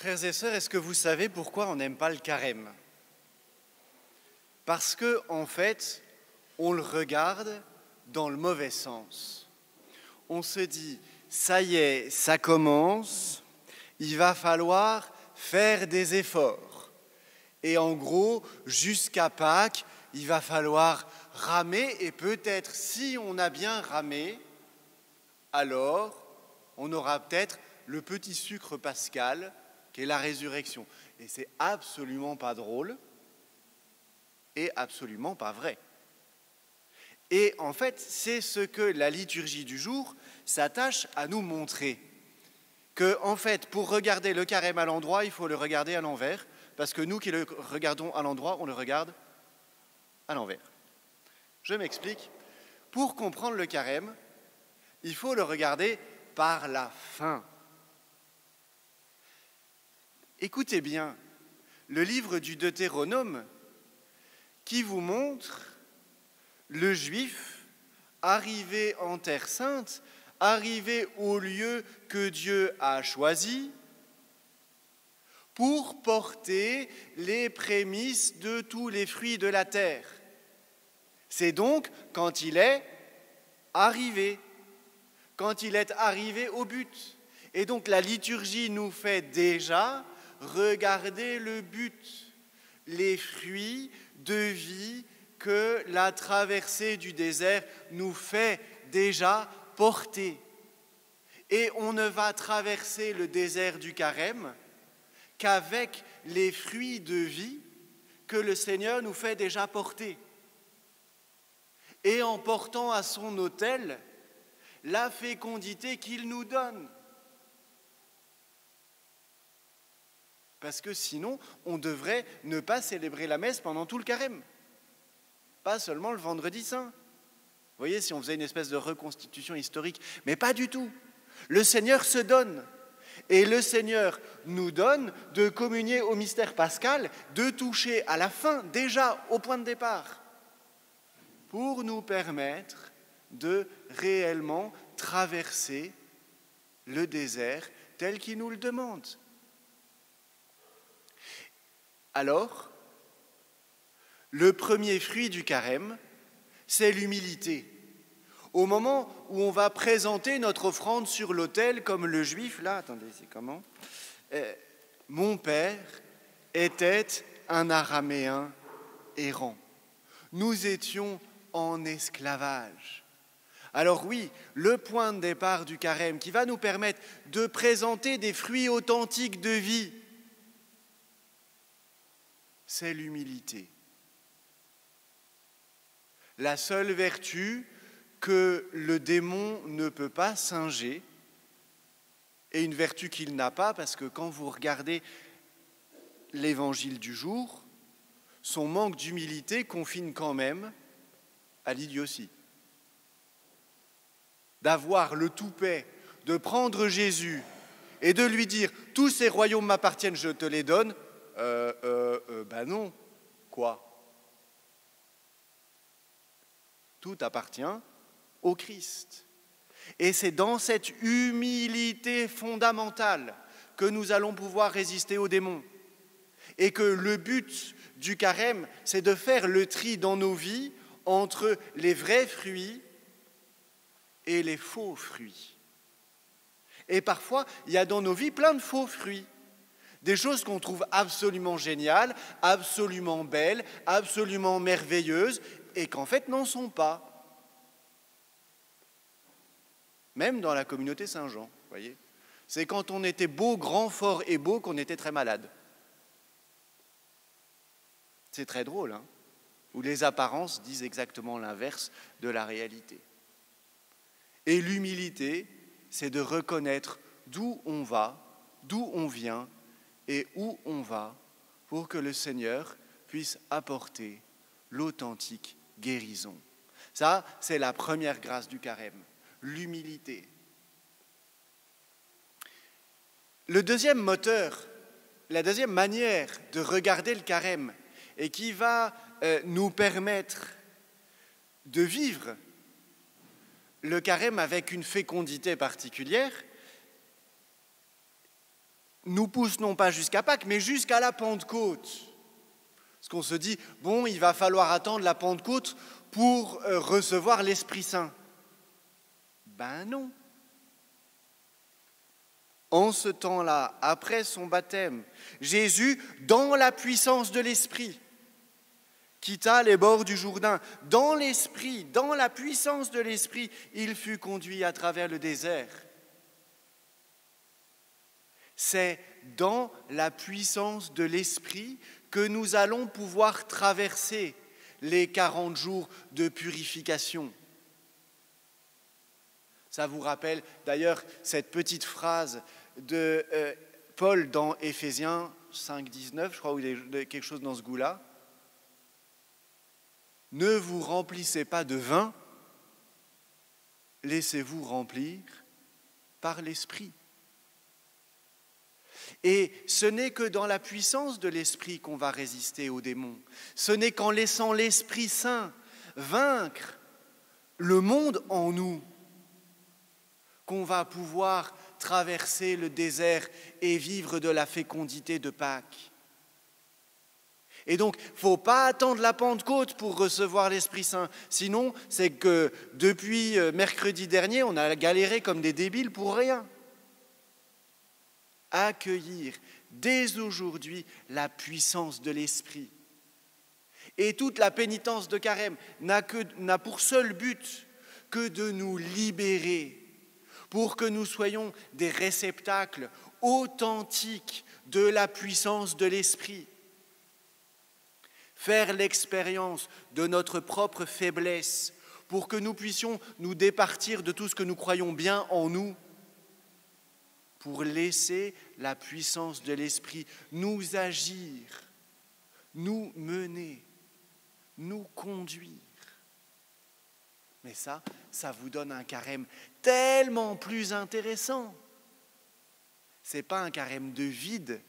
Frères et sœurs, est-ce que vous savez pourquoi on n'aime pas le carême? Parce que, en fait, on le regarde dans le mauvais sens. On se dit, ça y est, ça commence, il va falloir faire des efforts. Et en gros, jusqu'à Pâques, il va falloir ramer, et peut-être, si on a bien ramé, alors on aura peut-être le petit sucre pascal, qui est la résurrection. Et c'est absolument pas drôle et absolument pas vrai. Et en fait, c'est ce que la liturgie du jour s'attache à nous montrer. Que, en fait, pour regarder le carême à l'endroit, il faut le regarder à l'envers, parce que nous qui le regardons à l'endroit, on le regarde à l'envers. Je m'explique. Pour comprendre le carême, il faut le regarder par la fin. Écoutez bien, le livre du Deutéronome qui vous montre le Juif arrivé en Terre Sainte, arrivé au lieu que Dieu a choisi pour porter les prémices de tous les fruits de la terre. C'est donc quand il est arrivé au but. Et donc la liturgie nous fait déjà regarder le but, les fruits de vie que la traversée du désert nous fait déjà porter. Et on ne va traverser le désert du carême qu'avec les fruits de vie que le Seigneur nous fait déjà porter. Et en portant à son autel la fécondité qu'il nous donne. Parce que sinon, on devrait ne pas célébrer la messe pendant tout le carême. Pas seulement le vendredi saint. Vous voyez, si on faisait une espèce de reconstitution historique, mais pas du tout. Le Seigneur se donne. Et le Seigneur nous donne de communier au mystère pascal, de toucher à la fin, déjà au point de départ, pour nous permettre de réellement traverser le désert tel qu'il nous le demande. Alors, le premier fruit du carême, c'est l'humilité. Au moment où on va présenter notre offrande sur l'autel, comme le Juif, là, attendez, c'est comment ? Mon père était un Araméen errant. Nous étions en esclavage. Alors oui, le point de départ du carême qui va nous permettre de présenter des fruits authentiques de vie, c'est l'humilité. La seule vertu que le démon ne peut pas singer, et une vertu qu'il n'a pas, parce que quand vous regardez l'évangile du jour, son manque d'humilité confine quand même à l'idiotie. D'avoir le toupet, de prendre Jésus et de lui dire « tous ces royaumes m'appartiennent, je te les donne », ben non, quoi ? Tout appartient au Christ. Et c'est dans cette humilité fondamentale que nous allons pouvoir résister aux démons. Et que le but du carême, c'est de faire le tri dans nos vies entre les vrais fruits et les faux fruits. Et parfois, il y a dans nos vies plein de faux fruits. Des choses qu'on trouve absolument géniales, absolument belles, absolument merveilleuses, et qu'en fait n'en sont pas. Même dans la communauté Saint-Jean, vous voyez. C'est quand on était beau, grand, fort et beau qu'on était très malade. C'est très drôle, hein, où les apparences disent exactement l'inverse de la réalité. Et l'humilité, c'est de reconnaître d'où on va, d'où on vient et où on va pour que le Seigneur puisse apporter l'authentique guérison. Ça, c'est la première grâce du carême, l'humilité. Le deuxième moteur la deuxième manière de regarder le carême et qui va nous permettre de vivre le carême avec une fécondité particulière, nous pousse non pas jusqu'à Pâques, mais jusqu'à la Pentecôte. Parce qu'on se dit, bon, il va falloir attendre la Pentecôte pour recevoir l'Esprit Saint. Ben non. En ce temps-là, après son baptême, Jésus, dans la puissance de l'Esprit, quitta les bords du Jourdain. Dans l'Esprit, dans la puissance de l'Esprit, il fut conduit à travers le désert. C'est dans la puissance de l'Esprit que nous allons pouvoir traverser les 40 jours de purification. Ça vous rappelle d'ailleurs cette petite phrase de Paul dans Éphésiens 5, 19, je crois, où il y a quelque chose dans ce goût-là. Ne vous remplissez pas de vin, laissez-vous remplir par l'Esprit. Et ce n'est que dans la puissance de l'Esprit qu'on va résister aux démons. Ce n'est qu'en laissant l'Esprit Saint vaincre le monde en nous qu'on va pouvoir traverser le désert et vivre de la fécondité de Pâques. Et donc, il ne faut pas attendre la Pentecôte pour recevoir l'Esprit Saint. Sinon, c'est que depuis mercredi dernier, on a galéré comme des débiles pour rien. Accueillir dès aujourd'hui la puissance de l'Esprit. Et toute la pénitence de Carême n'a pour seul but que de nous libérer pour que nous soyons des réceptacles authentiques de la puissance de l'Esprit. Faire l'expérience de notre propre faiblesse pour que nous puissions nous départir de tout ce que nous croyons bien en nous, pour laisser la puissance de l'Esprit nous agir, nous mener, nous conduire. Mais ça vous donne un carême tellement plus intéressant. Ce n'est pas un carême de vide,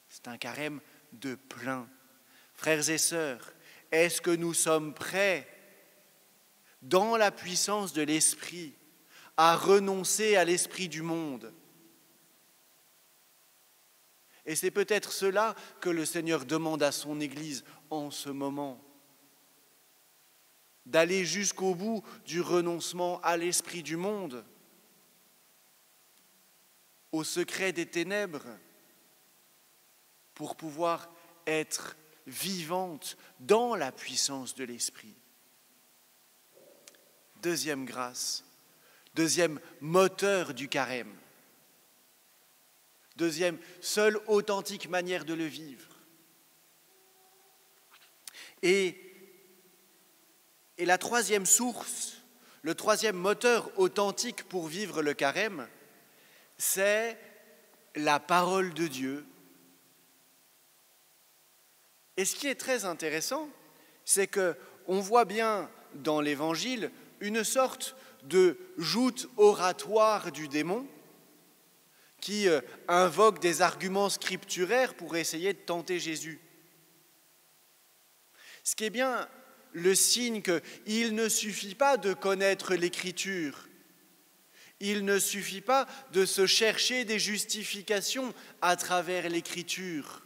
c'est un carême de plein. Frères et sœurs, est-ce que nous sommes prêts, dans la puissance de l'Esprit, à renoncer à l'esprit du monde ? Et c'est peut-être cela que le Seigneur demande à son Église en ce moment. D'aller jusqu'au bout du renoncement à l'esprit du monde, au secret des ténèbres, pour pouvoir être vivante dans la puissance de l'Esprit. Deuxième grâce, deuxième moteur du carême, deuxième seule authentique manière de le vivre. Et la troisième source, le troisième moteur authentique pour vivre le carême, c'est la parole de Dieu. Et ce qui est très intéressant, c'est qu'on voit bien dans l'Évangile une sorte de joute oratoire du démon qui invoque des arguments scripturaires pour essayer de tenter Jésus. Ce qui est bien le signe qu'il ne suffit pas de connaître l'Écriture, il ne suffit pas de se chercher des justifications à travers l'Écriture.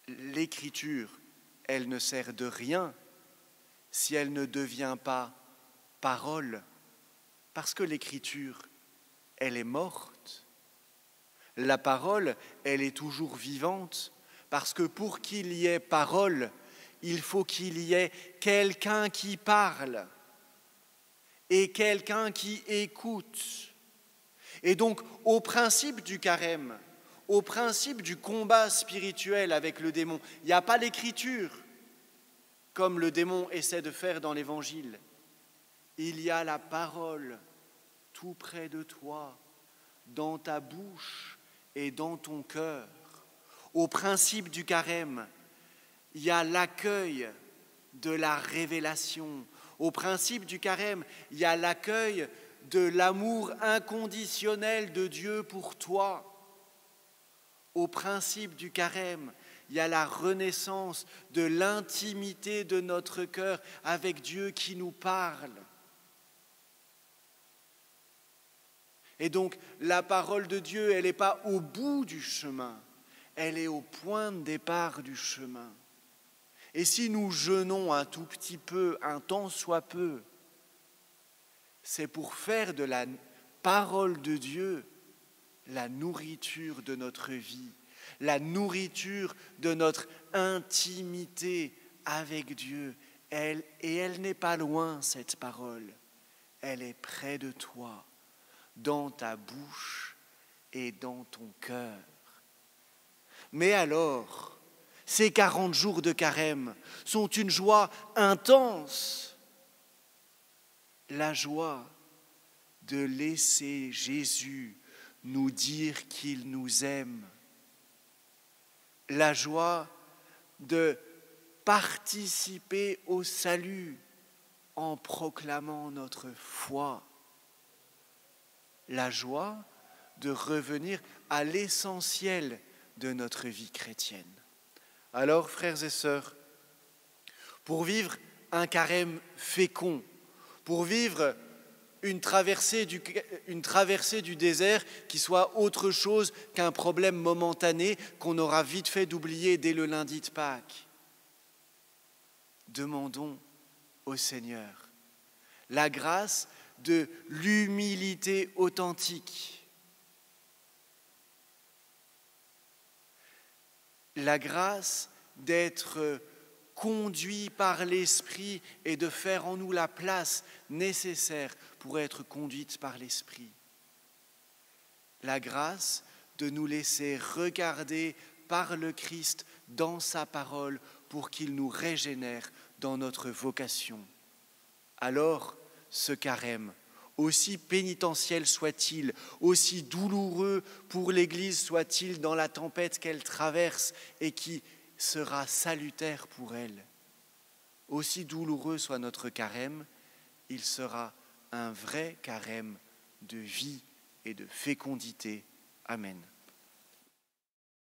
L'Écriture, elle ne sert de rien si elle ne devient pas parole, parce que l'Écriture, elle est morte. La parole, elle est toujours vivante, parce que pour qu'il y ait parole, il faut qu'il y ait quelqu'un qui parle et quelqu'un qui écoute. Et donc, au principe du carême, au principe du combat spirituel avec le démon, il n'y a pas l'écriture, comme le démon essaie de faire dans l'Évangile. Il y a la parole tout près de toi, dans ta bouche et dans ton cœur. Au principe du carême, il y a l'accueil de la révélation. Au principe du carême, il y a l'accueil de l'amour inconditionnel de Dieu pour toi. au principe du carême, il y a la renaissance de l'intimité de notre cœur avec Dieu qui nous parle. Et donc, la parole de Dieu, elle n'est pas au bout du chemin, elle est au point de départ du chemin. Et si nous jeûnons un tout petit peu, un tant soit peu, c'est pour faire de la parole de Dieu la nourriture de notre vie, la nourriture de notre intimité avec Dieu. Elle n'est pas loin, cette parole. Elle est près de toi, dans ta bouche et dans ton cœur. Mais alors, ces 40 jours de carême sont une joie intense. La joie de laisser Jésus nous dire qu'il nous aime. La joie de participer au salut en proclamant notre foi. La joie de revenir à l'essentiel de notre vie chrétienne. Alors, frères et sœurs, pour vivre un carême fécond, pour vivre une traversée du désert qui soit autre chose qu'un problème momentané qu'on aura vite fait d'oublier dès le lundi de Pâques, demandons au Seigneur la grâce de l'humilité authentique, la grâce d'être conduit par l'Esprit et de faire en nous la place nécessaire pour être conduite par l'Esprit. La grâce de nous laisser regarder par le Christ dans sa parole pour qu'il nous régénère dans notre vocation. Alors, ce carême, aussi pénitentiel soit-il, aussi douloureux pour l'Église soit-il dans la tempête qu'elle traverse et qui sera salutaire pour elle, aussi douloureux soit notre carême, il sera un vrai carême de vie et de fécondité. Amen.